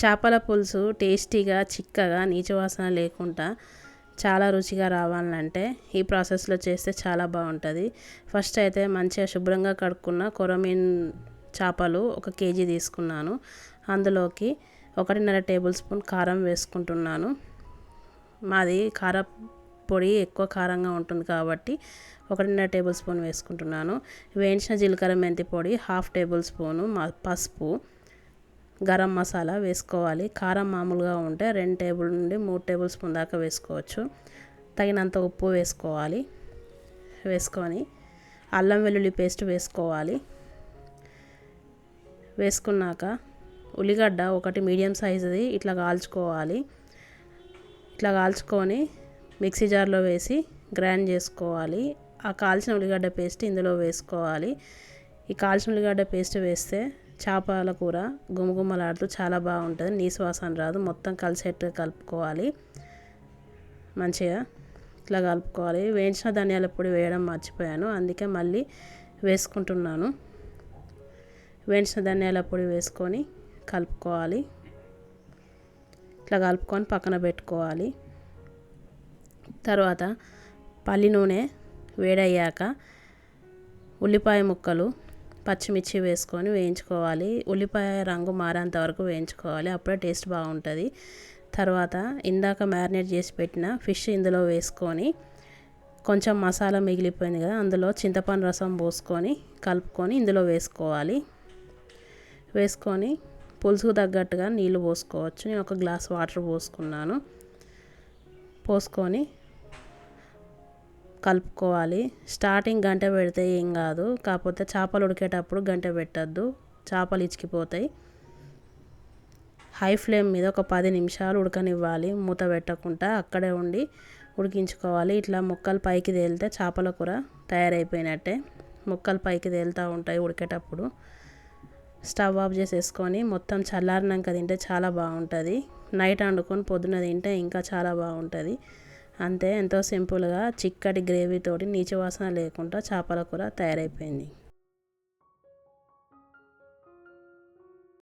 చేపల పులుసు టేస్టీగా చిక్కగా నీచు వాసన లేకుండా చాలా రుచిగా రావాలంటే ఈ ప్రాసెస్లో చేస్తే చాలా బాగుంటుంది. ఫస్ట్ అయితే మంచిగా శుభ్రంగా కడుక్కున్న కొరమీన్ చేపలు 1 కేజీ తీసుకున్నాను. అందులోకి 1.5 టేబుల్ స్పూన్ కారం వేసుకుంటున్నాను. మాది కార పొడి ఎక్కువ కారంగా ఉంటుంది కాబట్టి 1.5 టేబుల్ స్పూన్ వేసుకుంటున్నాను. వేయించిన జీలకర్ర మెంతి పొడి 1/2 టేబుల్ స్పూను, పసుపు, గరం మసాలా వేసుకోవాలి. కారం మామూలుగా ఉంటే 2 టేబుల్ నుండి 3 టేబుల్ స్పూన్ దాకా వేసుకోవచ్చు. తగినంత ఉప్పు వేసుకోవాలి. వేసుకొని అల్లం వెల్లుల్లి పేస్ట్ వేసుకోవాలి. వేసుకున్నాక ఉల్లిగడ్డ 1 మీడియం సైజుది ఇట్లా కాల్చుకోవాలి. ఇట్లా కాల్చుకొని మిక్సీ జార్లో వేసి గ్రైండ్ చేసుకోవాలి. ఆ కాల్చిన ఉల్లిగడ్డ పేస్ట్ ఇందులో వేసుకోవాలి. ఈ కాల్చిన ఉల్లిగడ్డ పేస్ట్ వేస్తే చేపల కూర గుమగుమలాడుతూ చాలా బాగుంటుంది. నీసు వాసన రాదు. మొత్తం కలిసేట్టు కలుపుకోవాలి. మంచిగా ఇట్లా కలుపుకోవాలి. వేయించిన ధనియాల పొడి వేయడం మర్చిపోయాను, అందుకే మళ్ళీ వేసుకుంటున్నాను. వేయించిన ధనియాల పొడి వేసుకొని కలుపుకోవాలి. ఇట్లా కలుపుకొని పక్కన పెట్టుకోవాలి. తర్వాత పల్లి నూనె వేడయ్యాక ఉల్లిపాయ ముక్కలు, పచ్చిమిర్చి వేసుకొని వేయించుకోవాలి. ఉల్లిపాయ రంగు మారేంత వరకు వేయించుకోవాలి. అప్పుడే టేస్ట్ బాగుంటుంది. తర్వాత ఇందాక మ్యారినేట్ చేసి పెట్టిన ఫిష్ ఇందులో వేసుకొని కొంచెం మసాలా మిగిలిపోయింది కదా, అందులో చింతపండు రసం పోసుకొని కలుపుకొని ఇందులో వేసుకోవాలి. వేసుకొని పులుసుకు తగ్గట్టుగా నీళ్ళు పోసుకోవచ్చు. నేను 1 గ్లాస్ వాటర్ పోసుకున్నాను. పోసుకొని కలుపుకోవాలి. స్టార్టింగ్ గంట పెడితే ఏం కాదు, కాకపోతే చేపలు ఉడికేటప్పుడు గంట పెట్టద్దు, చేపలు ఇచికిపోతాయి. హై ఫ్లేమ్ మీద 10 నిమిషాలు ఉడకనివ్వాలి. మూత పెట్టకుండా అక్కడే ఉండి ఉడికించుకోవాలి. ఇట్లా ముక్కలు పైకి తేలితే చేపల కూర తయారైపోయినట్టే. ముక్కలు పైకి తేలుతూ ఉంటాయి ఉడికేటప్పుడు. స్టవ్ ఆఫ్ చేసేసుకొని మొత్తం చల్లారినాక తింటే చాలా బాగుంటుంది. నైట్ వండుకొని పొద్దున తింటే ఇంకా చాలా బాగుంటుంది. అంతే, ఎంతో సింపుల్గా చిక్కటి గ్రేవీతోటి నీచు వాసన లేకుండా చేపల కూర తయారైపోయింది.